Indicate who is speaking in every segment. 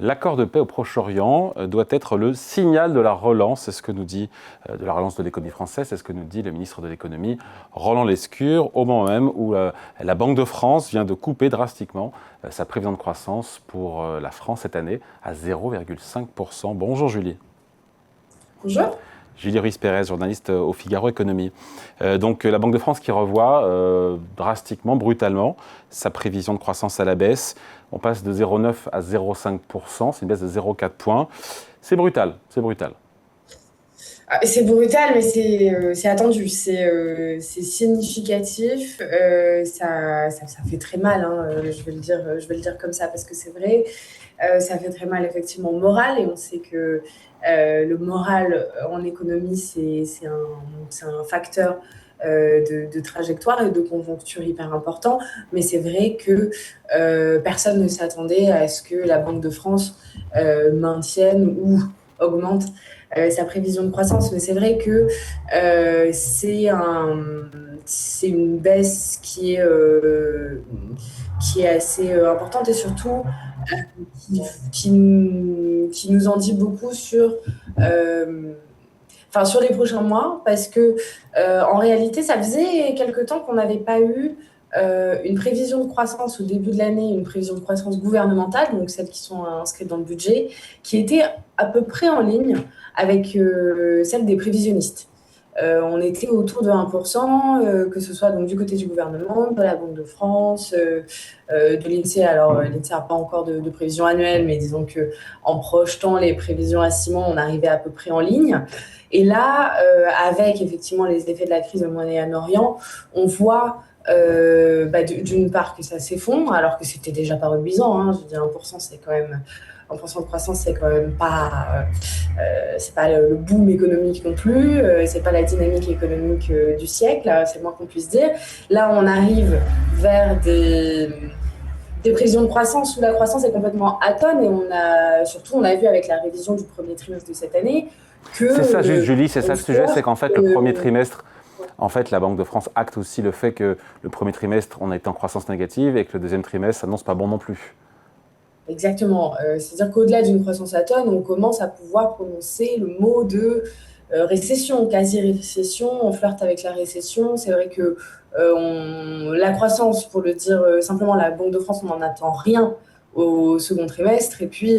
Speaker 1: L'accord de paix au Proche-Orient doit être le signal de la relance, c'est ce que nous dit, de la relance de l'économie française, c'est ce que nous dit le ministre de l'économie, Roland Lescure, au moment même où la Banque de France vient de couper drastiquement sa prévision de croissance pour la France cette année à 0,5%. Bonjour Julie.
Speaker 2: Bonjour.
Speaker 1: Julie Ruiz-Pérez, journaliste au Figaro Économie. Donc la Banque de France qui revoit drastiquement, brutalement, sa prévision de croissance à la baisse. On passe de 0,9 à 0,5%, c'est une baisse de 0,4 points. C'est brutal, c'est brutal.
Speaker 2: C'est brutal, mais c'est attendu, c'est significatif. Ça fait très mal, hein, je vais le dire comme ça, parce que c'est vrai, ça fait très mal effectivement au moral, et on sait que le moral en économie, c'est un facteur de trajectoire et de conjoncture hyper important. Mais c'est vrai que personne ne s'attendait à ce que la Banque de France maintienne ou augmente sa prévision de croissance. Mais c'est vrai que c'est une baisse qui est assez importante, et surtout qui nous en dit beaucoup sur les prochains mois, parce que en réalité, ça faisait quelque temps qu'on n'avait pas eu une prévision de croissance au début de l'année, une prévision de croissance gouvernementale, donc celles qui sont inscrites dans le budget, qui était à peu près en ligne avec celle des prévisionnistes. On était autour de 1%, que ce soit donc du côté du gouvernement, de la Banque de France, de l'INSEE. Alors, l'INSEE n'a pas encore de prévision annuelle, mais disons qu'en projetant les prévisions à 6 mois, on arrivait à peu près en ligne. Et là, avec effectivement les effets de la crise au Moyen-Orient, on voit d'une part que ça s'effondre, alors que c'était déjà pas reluisant, hein. Je dis 1%, c'est quand même 1% de croissance, c'est quand même pas, c'est pas le boom économique non plus, c'est pas la dynamique économique du siècle, c'est le moins qu'on puisse dire. Là, on arrive vers des prévisions de croissance où la croissance est complètement atone, et on a vu avec la révision du premier trimestre de cette année que...
Speaker 1: C'est ça, juste Julie, c'est ça le sujet, c'est qu'en fait, le premier trimestre, en fait, la Banque de France acte aussi le fait que le premier trimestre, on a été en croissance négative et que le deuxième trimestre s'annonce pas bon non plus.
Speaker 2: Exactement. C'est-à-dire qu'au-delà d'une croissance atone, on commence à pouvoir prononcer le mot de récession, quasi-récession. On flirte avec la récession. C'est vrai que la croissance, pour le dire simplement, la Banque de France, on n'en attend rien au second trimestre. Et puis,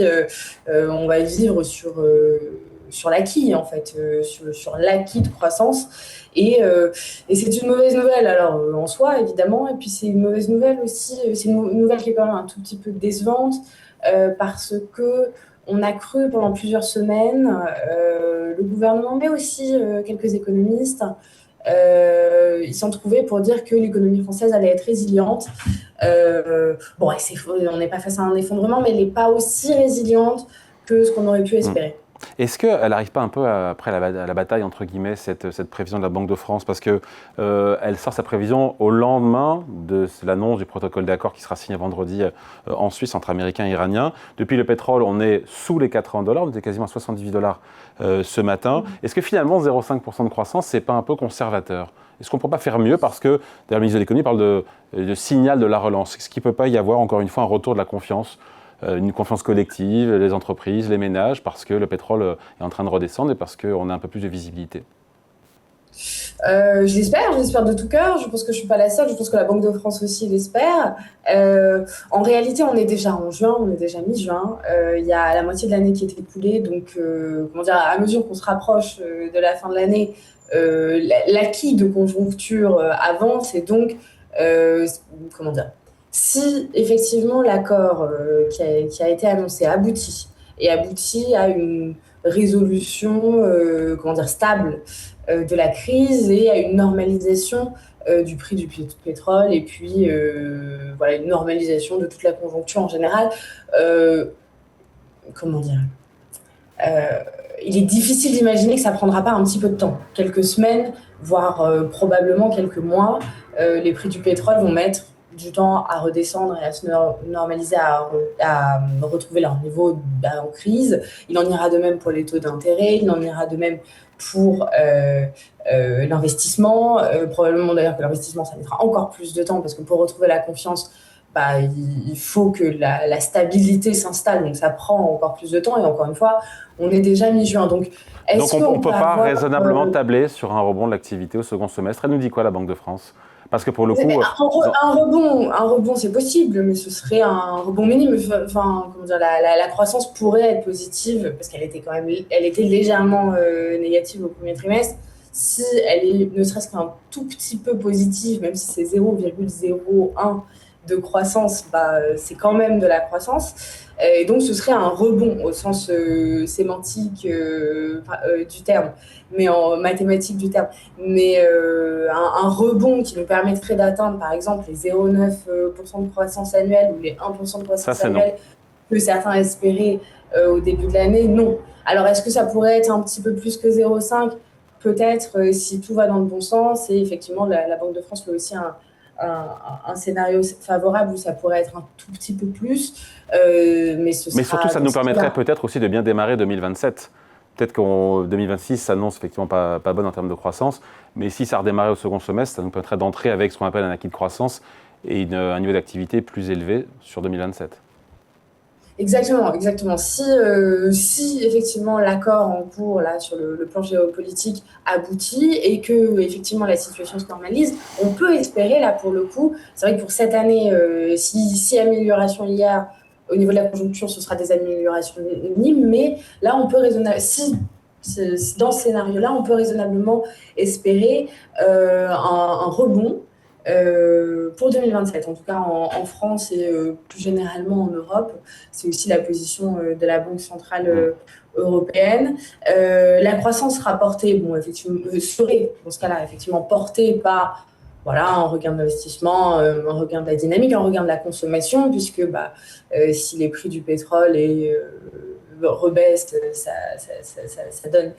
Speaker 2: on va vivre sur l'acquis, en fait, sur l'acquis de croissance. Et c'est une mauvaise nouvelle, alors en soi, évidemment. Et puis, c'est une mauvaise nouvelle aussi. C'est une nouvelle qui est quand même un tout petit peu décevante, parce que on a cru pendant plusieurs semaines, le gouvernement, mais aussi quelques économistes, ils s'en trouvaient pour dire que l'économie française allait être résiliente. On n'est pas face à un effondrement, mais elle n'est pas aussi résiliente que ce qu'on aurait pu espérer.
Speaker 1: Est-ce qu'elle n'arrive pas un peu après la bataille, entre guillemets, cette prévision de la Banque de France, parce qu'elle sort sa prévision au lendemain de l'annonce du protocole d'accord qui sera signé vendredi en Suisse entre Américains et Iraniens. Depuis le pétrole, on est sous les $80, on était quasiment à $78 ce matin. Est-ce que finalement 0,5% de croissance, c'est pas un peu conservateur ? Est-ce qu'on ne peut pas faire mieux, parce que d'ailleurs, le ministre de l'économie parle de signal de la relance. Est-ce qu'il ne peut pas y avoir encore une fois un retour de la confiance, une confiance collective, les entreprises, les ménages, parce que le pétrole est en train de redescendre et parce qu'on a un peu plus de visibilité?
Speaker 2: Je l'espère de tout cœur. Je pense que je ne suis pas la seule, je pense que la Banque de France aussi l'espère. En réalité, on est déjà en juin, on est déjà mi-juin. Il y a la moitié de l'année qui est écoulée, donc à mesure qu'on se rapproche de la fin de l'année, l'acquis de conjoncture avance, et donc si effectivement l'accord qui a été annoncé aboutit à une résolution stable de la crise, et à une normalisation du prix du pétrole, et puis une normalisation de toute la conjoncture en général, il est difficile d'imaginer que ça ne prendra pas un petit peu de temps, quelques semaines, voire probablement quelques mois. Les prix du pétrole vont mettre du temps à redescendre et à se normaliser, à retrouver leur niveau en crise. Il en ira de même pour les taux d'intérêt, il en ira de même pour l'investissement. Probablement d'ailleurs que l'investissement, ça mettra encore plus de temps, parce que pour retrouver la confiance, il faut que la stabilité s'installe. Donc ça prend encore plus de temps et encore une fois, on est déjà mi-juin. Donc
Speaker 1: on ne peut pas raisonnablement tabler sur un rebond de l'activité au second semestre. Elle nous dit quoi, la Banque de France? Parce que pour le coup...
Speaker 2: Un rebond, c'est possible, mais ce serait un rebond minime. Enfin, comment dire, la croissance pourrait être positive, parce qu'elle était elle était légèrement négative au premier trimestre. Si elle est ne serait-ce qu'un tout petit peu positive, même si c'est 0,01 de croissance, c'est quand même de la croissance. Et donc, ce serait un rebond au sens sémantique du terme, mais en mathématiques du terme. Mais un rebond qui nous permettrait d'atteindre, par exemple, les 0,9% de croissance annuelle ou les 1% de croissance annuelle que certains espéraient au début de l'année, non. Alors, est-ce que ça pourrait être un petit peu plus que 0,5 ? Peut-être, si tout va dans le bon sens. Et effectivement, la Banque de France fait aussi un scénario favorable où ça pourrait être un tout petit peu plus. Mais
Speaker 1: surtout, ça nous permettrait peut-être aussi de bien démarrer 2027. Peut-être qu'en 2026 s'annonce effectivement pas bonne en termes de croissance, mais si ça redémarrait au second semestre, ça nous permettrait d'entrer avec ce qu'on appelle un acquis de croissance et un niveau d'activité plus élevé sur 2027.
Speaker 2: Exactement. Si effectivement l'accord en cours là sur le plan géopolitique aboutit et que effectivement la situation se normalise, on peut espérer là pour le coup. C'est vrai que pour cette année, si amélioration il y a au niveau de la conjoncture, ce sera des améliorations minimes, mais là on peut dans ce scénario-là, on peut raisonnablement espérer un rebond. Pour 2027, en tout cas en France et plus généralement en Europe. C'est aussi la position de la Banque centrale européenne. La croissance sera portée, serait dans ce cas-là effectivement portée par un regain d'investissement, un regain de la dynamique, un regain de la consommation, puisque si les prix du pétrole rebaissent, ça donne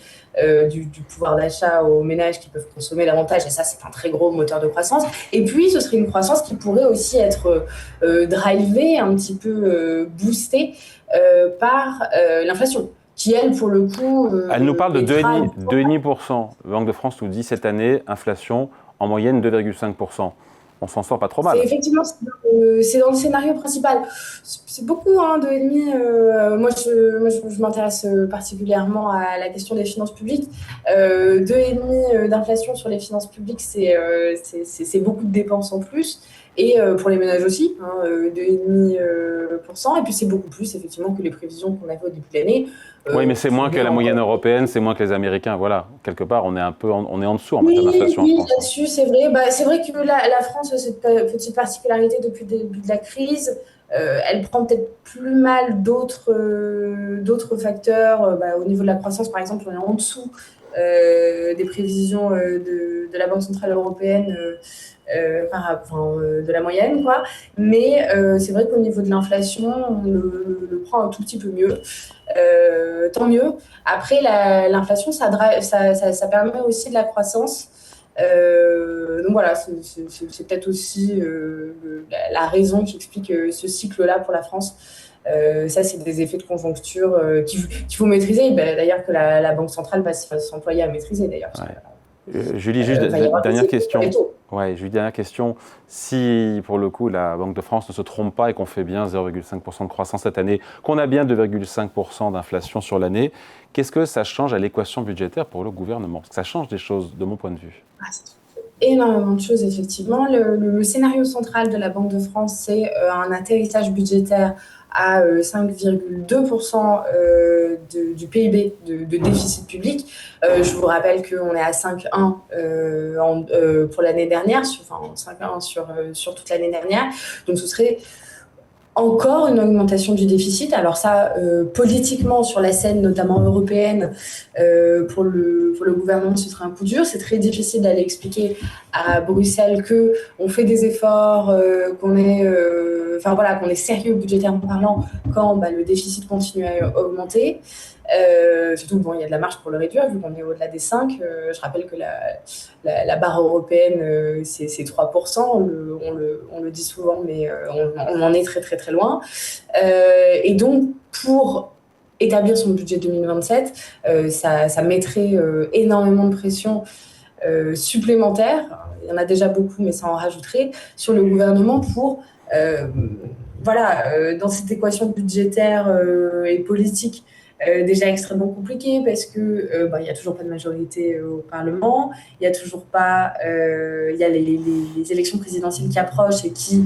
Speaker 2: du pouvoir d'achat aux ménages qui peuvent consommer davantage, et ça c'est un très gros moteur de croissance. Et puis ce serait une croissance qui pourrait aussi être drivée, un petit peu boostée par l'inflation, qui elle pour le coup
Speaker 1: elle nous parle de 2,5%. La Banque de France nous dit cette année, inflation en moyenne 2,5%. On s'en sort pas trop mal.
Speaker 2: Effectivement, c'est dans le scénario principal. C'est beaucoup, 2,5. Moi, je m'intéresse particulièrement à la question des finances publiques. 2,5 d'inflation sur les finances publiques, c'est beaucoup de dépenses en plus. Et pour les ménages aussi, 2,5%. Et puis, c'est beaucoup plus, effectivement, que les prévisions qu'on avait au début de l'année.
Speaker 1: Oui, mais c'est moins que la moyenne européenne, c'est moins que les Américains. Voilà, quelque part, on est en dessous en matière d'inflation.
Speaker 2: Oui, là-dessus, c'est vrai. C'est vrai que la France a cette petite particularité depuis le début de la crise. Elle prend peut-être plus mal d'autres facteurs. Au niveau de la croissance, par exemple, on est en dessous des prévisions de la Banque centrale européenne. De la moyenne, quoi. Mais c'est vrai qu'au niveau de l'inflation, on le prend un tout petit peu mieux. Tant mieux. Après, l'inflation, ça permet aussi de la croissance. Donc voilà, c'est peut-être aussi la raison qui explique ce cycle-là pour la France. Ça, c'est des effets de conjoncture qu'il faut maîtriser. D'ailleurs, que la Banque centrale va s'employer à maîtriser, d'ailleurs.
Speaker 1: Julie, juste dernière question. Julie, dernière question. Si, pour le coup, la Banque de France ne se trompe pas et qu'on fait bien 0,5% de croissance cette année, qu'on a bien 2,5% d'inflation sur l'année, qu'est-ce que ça change à l'équation budgétaire pour le gouvernement? Parce que ça change des choses, de mon point de vue.
Speaker 2: Énormément de choses, effectivement. Le scénario central de la Banque de France, c'est un atterrissage budgétaire à 5,2% du PIB de déficit public. Je vous rappelle qu'on est à 5,1 pour l'année dernière, 5,1 sur toute l'année dernière. Donc ce serait encore une augmentation du déficit. Alors ça, politiquement, sur la scène notamment européenne, pour le gouvernement, ce serait un coup dur. C'est très difficile d'aller expliquer à Bruxelles qu'on fait des efforts, qu'on est sérieux budgétairement parlant quand le déficit continue à augmenter. Surtout, il y a de la marge pour le réduire, vu qu'on est au-delà des 5. Je rappelle que la barre européenne, c'est 3%. On le dit souvent, mais on en est très, très, très loin. Et donc, pour établir son budget 2027, ça mettrait énormément de pression supplémentaire. Il y en a déjà beaucoup, mais ça en rajouterait, sur le gouvernement pour Voilà, dans cette équation budgétaire et politique, déjà extrêmement compliquée parce que il y a toujours pas de majorité au Parlement, il y a toujours pas, il y a les élections présidentielles qui approchent et qui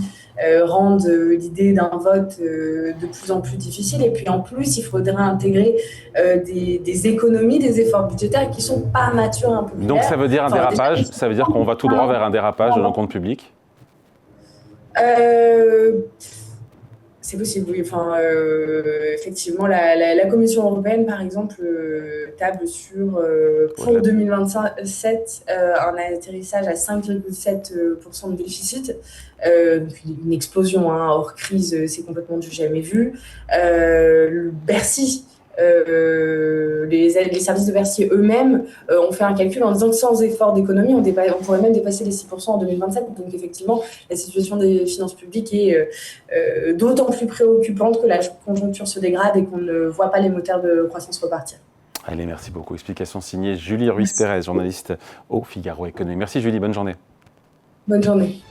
Speaker 2: rendent l'idée d'un vote de plus en plus difficile. Et puis en plus, il faudra intégrer des économies, des efforts budgétaires qui sont pas matures, impopulaires.
Speaker 1: Donc ça veut dire un dérapage, ça veut dire qu'on va tout droit vers un dérapage de nos comptes publics.
Speaker 2: C'est possible, oui. Enfin, effectivement, la Commission européenne, par exemple, table sur, pour 2027, un atterrissage à 5,7% de déficit. Donc une explosion, hein, hors crise, c'est complètement du jamais vu. Bercy, les services de Bercy eux-mêmes ont fait un calcul en disant que sans effort d'économie, on pourrait même dépasser les 6% en 2027. Donc effectivement, la situation des finances publiques est d'autant plus préoccupante que la conjoncture se dégrade et qu'on ne voit pas les moteurs de croissance repartir.
Speaker 1: Allez, merci beaucoup. Explication signée Julie Ruiz-Pérez, journaliste au Figaro Économie. Merci Julie, bonne journée.
Speaker 2: Bonne journée.